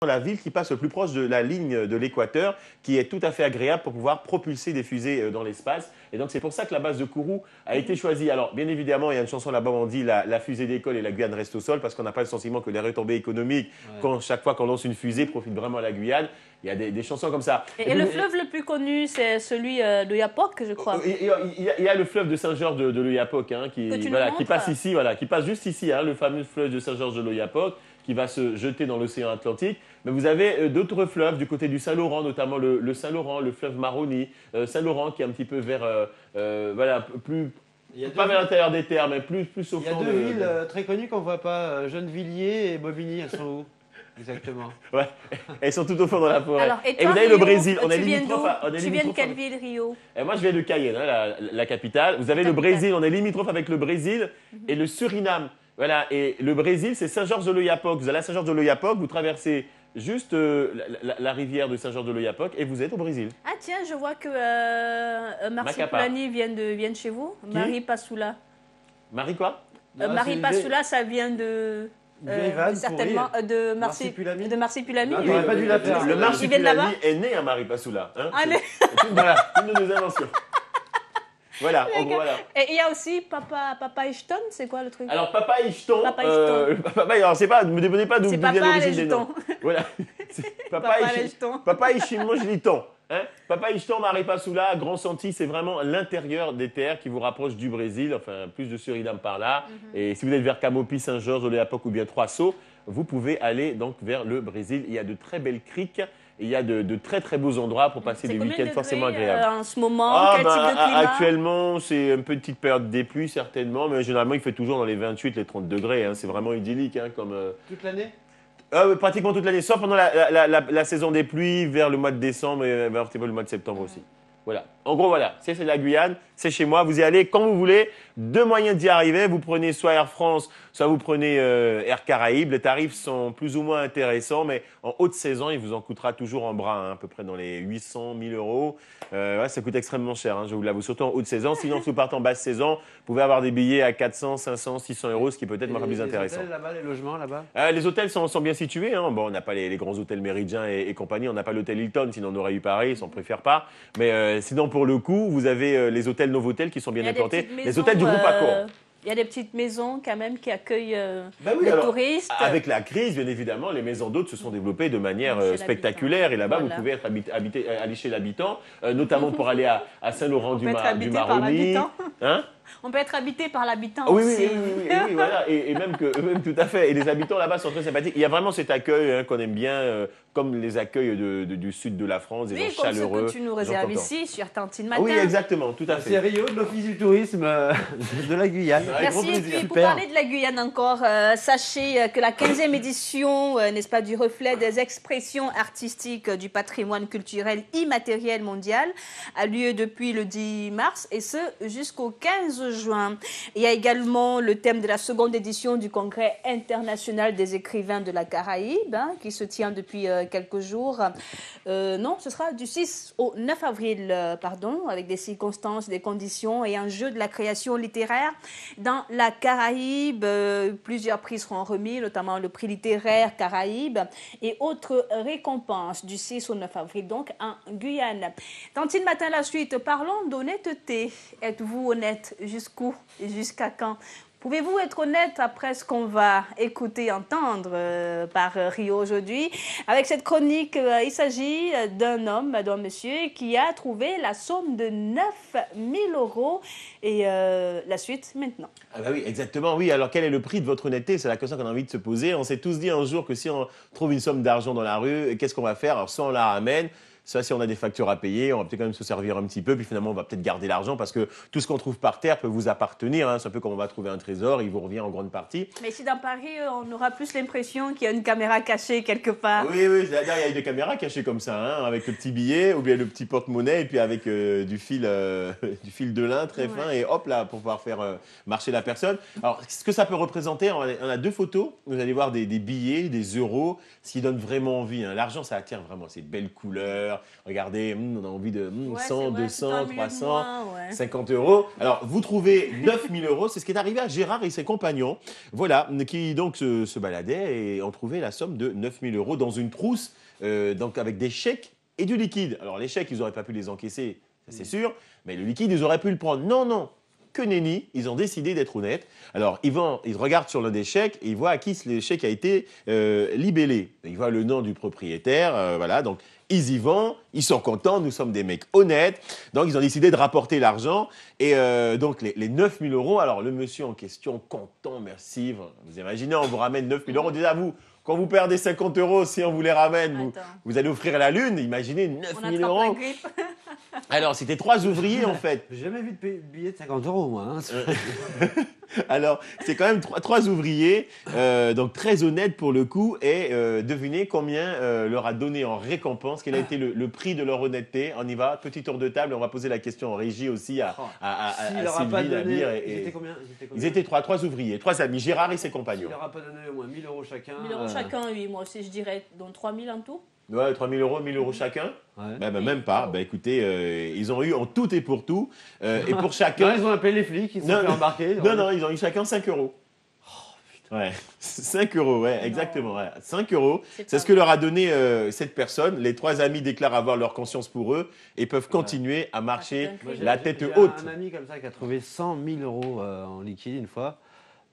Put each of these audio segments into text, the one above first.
la ville qui passe le plus proche de la ligne de l'équateur, qui est tout à fait agréable pour pouvoir propulser des fusées dans l'espace. Et donc c'est pour ça que la base de Kourou a été choisie. Alors bien évidemment, il y a une chanson là-bas où on dit la fusée décolle et la Guyane reste au sol, parce qu'on n'a pas le sentiment que les retombées économiques, chaque fois qu'on lance une fusée, profitent vraiment à la Guyane. Il y a des chansons comme ça. Et le fleuve le plus connu, c'est celui de Yapok, je crois. Il y a le fleuve de Saint-Georges de l'Oyapock, hein, qui passe ici, qui passe juste ici, hein, le fameux fleuve de Saint-Georges de l'Oyapock, qui va se jeter dans l'océan Atlantique. Mais vous avez d'autres fleuves du côté du Saint-Laurent, notamment le Saint-Laurent, le fleuve Maroni, Saint-Laurent qui est un petit peu vers, pas vers l'intérieur des terres, mais plus au fond. Il y a deux villes très connues qu'on ne voit pas, Gennevilliers et Bobigny, elles sont où exactement? Ouais, elles sont tout au fond dans la forêt. Alors, et toi, vous avez Rio, le Brésil. tu viens d'où? Tu viens de quelle ville, Rio? Et moi, je viens de Cayenne, hein, la capitale. Vous avez le Brésil, on est limitrophe avec le Brésil et le Suriname. Voilà, et le Brésil, c'est Saint-Georges-de-l'Oyapock. Vous allez à Saint-Georges-de-l'Oyapock, vous traversez juste la rivière de Saint-Georges-de-l'Oyapock et vous êtes au Brésil. Ah tiens, je vois que Marcy Poulani vient de chez vous. Qui? Marie Passoula. Marie quoi? Marie Passoula, ça vient de... certainement de Marcy Pulami. De Marcy Pulami. On n'aurait pas dû la faire. Le Marcy Pulami est né à Marie Passoula. Hein, c'est une de nos inventions. Voilà, en gros, voilà. Et il y a aussi Papa Ishton, c'est quoi le truc? Alors, Papa Ishton, alors, c'est pas, ne me demandez pas d'où vient l'origine des noms. Voilà. Papa Ishimon-Jliton. Hein? Papa Ishton, Marie Passoula, Grand Santi, c'est vraiment l'intérieur des terres qui vous rapproche du Brésil, enfin, plus de Suriname par là. Et si vous êtes vers Camopi, Saint-Georges, Oléapoque ou bien Trois-Sceaux, vous pouvez aller donc vers le Brésil. Il y a de très belles criques. Il y a de très très beaux endroits pour passer des week-ends forcément agréables. En ce moment, quel type de climat? Actuellement, c'est une petite période des pluies certainement, mais généralement il fait toujours dans les 28, les 30 degrés. Hein. C'est vraiment idyllique. Hein, comme, toute l'année? Pratiquement toute l'année, sauf pendant la saison des pluies, vers le mois de décembre et vers le mois de septembre aussi. Voilà. En gros, voilà, c'est la Guyane, c'est chez moi, vous y allez quand vous voulez. Deux moyens d'y arriver, vous prenez soit Air France, soit vous prenez Air Caraïbes. Les tarifs sont plus ou moins intéressants, mais en haute saison, il vous en coûtera toujours en bras, hein, à peu près dans les 800 000 euros. Ouais, ça coûte extrêmement cher, hein, je vous l'avoue, surtout en haute saison. Sinon, si vous partez en basse saison, vous pouvez avoir des billets à 400, 500, 600 euros, ce qui peut être moins plus intéressant. Les hôtels là-bas, les logements là-bas? Les hôtels sont bien situés. Hein. Bon, on n'a pas les grands hôtels Méridien et compagnie, on n'a pas l'hôtel Hilton, sinon on aurait eu pareil, on ne préfère pas. Mais sinon, pour le coup, vous avez les hôtels Novotel qui sont bien implantés. Les hôtels du groupe Accor. Il y a des petites maisons quand même qui accueillent les touristes. Avec la crise, bien évidemment, les maisons d'hôtes se sont développées de manière spectaculaire. Et là-bas, vous pouvez aller chez l'habitant, notamment pour aller à Saint-Laurent-du-Maroni. Hein? On peut être habité par l'habitant aussi. Oui, voilà. Et même tout à fait. Et les habitants là-bas sont très sympathiques. Il y a vraiment cet accueil hein, qu'on aime bien, comme les accueils du sud de la France, des gens chaleureux. Comme ce que tu nous réserves ici sur Tantine Matin. Oui, exactement, tout à fait. C'est Rio de l'Office du tourisme de la Guyane. Merci. Et puis, pour parler de la Guyane encore, sachez que la 15e édition, n'est-ce pas, du reflet des expressions artistiques du patrimoine culturel immatériel mondial a lieu depuis le 10 mars et ce jusqu'au 15 juin. Il y a également le thème de la seconde édition du Congrès international des écrivains de la Caraïbe, hein, qui se tient depuis quelques jours. Non, ce sera du 6 au 9 avril, avec des circonstances, des conditions et un jeu de la création littéraire dans la Caraïbe. Plusieurs prix seront remis, notamment le prix littéraire Caraïbe et autres récompenses du 6 au 9 avril, donc en Guyane. Tantine Matin, la suite, parlons d'honnêteté. Êtes-vous honnête? Jusqu'où et jusqu'à quand? Pouvez-vous être honnête après ce qu'on va écouter, entendre par Rio aujourd'hui? Avec cette chronique, il s'agit d'un homme, d'un monsieur qui a trouvé la somme de 9 000 euros. Et la suite maintenant. Ah bah oui, exactement, oui. Alors quel est le prix de votre honnêteté? C'est la question qu'on a envie de se poser. On s'est tous dit un jour que si on trouve une somme d'argent dans la rue, qu'est-ce qu'on va faire? Alors soit on la ramène, ça, si on a des factures à payer, on va peut-être quand même se servir un petit peu, puis finalement, on va peut-être garder l'argent parce que tout ce qu'on trouve par terre peut vous appartenir. Hein. C'est un peu comme on va trouver un trésor, il vous revient en grande partie. Mais ici, dans Paris, on aura plus l'impression qu'il y a une caméra cachée quelque part. Oui, c'est-à-dire il y a des caméras cachées comme ça, hein, avec le petit billet ou bien le petit porte-monnaie et puis avec du fil de lin très fin et hop là, pour pouvoir faire marcher la personne. Alors, ce que ça peut représenter, on a deux photos. Vous allez voir des billets, des euros, ce qui donne vraiment envie. Hein. L'argent, ça attire vraiment ces belles couleurs. regardez, on a envie de Ouais, 100, c'est vrai, 200, c'est un million de 300, moins, ouais. 50 euros. Alors, vous trouvez 9 000 euros. C'est ce qui est arrivé à Gérard et ses compagnons. Voilà, qui donc se baladaient et ont trouvé la somme de 9 000 euros dans une trousse, donc avec des chèques et du liquide. Alors, les chèques, ils n'auraient pas pu les encaisser, ça c'est sûr, mais le liquide, ils auraient pu le prendre. Non, non. Que nenni, ils ont décidé d'être honnêtes. Alors, ils regardent sur l'un des chèques et ils voient à qui le chèque a été libellé. Ils voient le nom du propriétaire, voilà, donc ils y vont, ils sont contents, nous sommes des mecs honnêtes. Donc, ils ont décidé de rapporter l'argent. Et donc, les 9 000 euros, alors le monsieur en question, content, merci. Vous imaginez, on vous ramène 9 000 euros. Déjà, vous, quand vous perdez 50 euros, si on vous les ramène, vous allez offrir la lune. Imaginez 9 000 euros. La grippe. Alors, c'était 3 ouvriers, en fait. J'ai jamais vu de billet de 50 euros, moi. Hein. Alors, c'est quand même trois ouvriers, donc très honnêtes pour le coup. Et devinez combien leur a donné en récompense, quel a été le prix de leur honnêteté. On y va, petit tour de table. On va poser la question en régie aussi à Sylvie, Nabir. Ils étaient combien? Ils étaient trois ouvriers, 3 amis, Gérard et ses compagnons. Il leur a pas donné au moins 1 000 euros chacun. 1 000 euros chacun, oui, moi aussi je dirais, donc 3 000 en tout. Ouais, 3 000 euros, 1 000 euros chacun. Ouais. Même pas. Écoutez, ils ont eu en tout et pour tout. Et pour chacun. Non, ils ont appelé les flics, ils se sont fait embarquer. Non, ils ont eu chacun 5 euros. Oh, putain. Ouais, 5 euros, ouais, exactement. Ouais. 5 euros, c'est ce que leur a donné cette personne. Les 3 amis déclarent avoir leur conscience pour eux et peuvent continuer à marcher la tête haute. J'ai un ami comme ça qui a trouvé 100 000 euros en liquide une fois.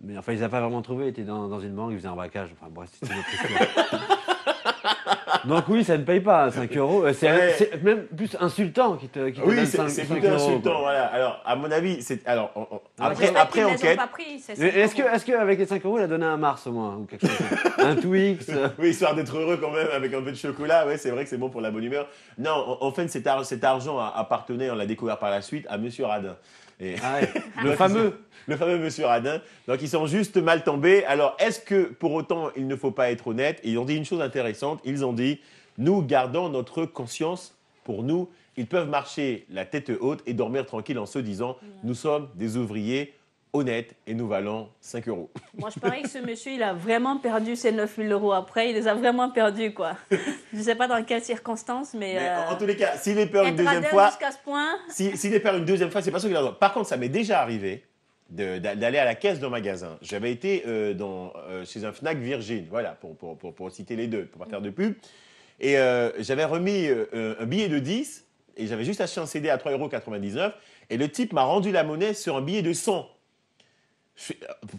Mais enfin, ils n'ont pas vraiment trouvé. Il était dans une banque, il faisait un braquage. Enfin, bref, c'était une autre histoire. Donc oui, ça ne paye pas 5 euros. C'est même plus insultant qui te oui, donne 5 c'est euros. plutôt insultant. Voilà. Alors, à mon avis, après enquête. Est-ce qu'avec les 5 euros, il a donné un Mars au moins ou quelque chose, un Twix Oui, histoire d'être heureux quand même avec un peu de chocolat. Ouais, c'est vrai que c'est bon pour la bonne humeur. Non, en fait, cet argent appartenait, on l'a découvert par la suite, à Monsieur Radin. Et le fameux Monsieur Radin. Donc, ils sont juste mal tombés. Alors, est-ce que pour autant, il ne faut pas être honnête? Et ils ont dit une chose intéressante. Ils ont dit, nous gardons notre conscience pour nous. Ils peuvent marcher la tête haute et dormir tranquille en se disant, nous sommes des ouvriers honnêtes et nous valons 5 euros. Moi, je parie que ce monsieur, il a vraiment perdu ses 9 000 euros après. Il les a vraiment perdus, quoi. Je ne sais pas dans quelles circonstances, mais en tous les cas, s'il les perd une deuxième fois, jusqu'à ce point. S'il les perd une deuxième fois, c'est pas sûr qu'il a le droit. Par contre, ça m'est déjà arrivé d'aller à la caisse d'un magasin. J'avais été chez un Fnac Virgin, voilà, pour citer les deux, pour pas faire de pub. Et j'avais remis un billet de 10 et j'avais juste acheté un CD à 3,99 € et le type m'a rendu la monnaie sur un billet de 100. Je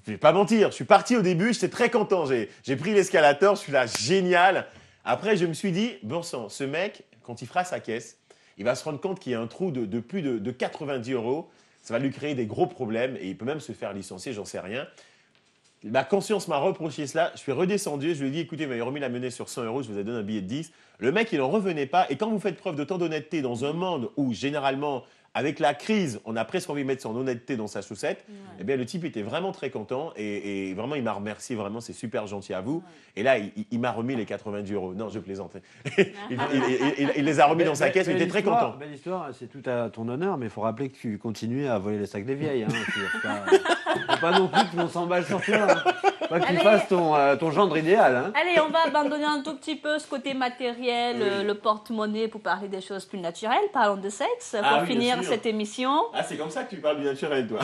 vais pas mentir, je suis parti au début, j'étais très content. J'ai pris l'escalator, je suis là, génial. Après, je me suis dit, bon sang, ce mec, quand il fera sa caisse, il va se rendre compte qu'il y a un trou de plus de 90 €. Ça va lui créer des gros problèmes et il peut même se faire licencier, j'en sais rien. Ma conscience m'a reproché cela. Je suis redescendu, je lui ai dit, écoutez, vous m'avez remis la monnaie sur 100 €, je vous ai donné un billet de 10. Le mec, il n'en revenait pas. Et quand vous faites preuve de tant d'honnêteté dans un monde où, généralement, avec la crise, on a presque envie de mettre son honnêteté dans sa chaussette, eh bien, le type était vraiment très content et vraiment, il m'a remercié, vraiment, c'est super gentil à vous. Et là, il m'a remis les 90 €. Non, je plaisante. il les a remis dans sa caisse, il était très content. Belle histoire, c'est tout à ton honneur, mais il faut rappeler que tu continues à voler les sacs des vieilles. Faut pas non plus que l'on s'emballe sur toi. Hein. Pas que tu fasses ton gendre idéal. Hein. Allez, on va abandonner un tout petit peu ce côté matériel, le porte-monnaie, pour parler des choses plus naturelles. Parlons de sexe pour finir cette émission. Ah, c'est comme ça que tu parles du naturel, toi.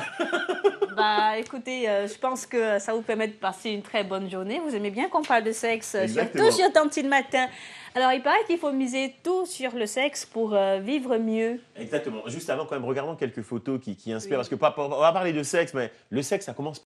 Bah, écoutez, je pense que ça vous permet de passer une très bonne journée. Vous aimez bien qu'on parle de sexe, surtout sur Tantine Matin. Alors, il paraît qu'il faut miser tout sur le sexe pour vivre mieux. Exactement. Juste avant, quand même, regardons quelques photos qui inspirent. Parce que on va parler de sexe, mais le sexe, ça commence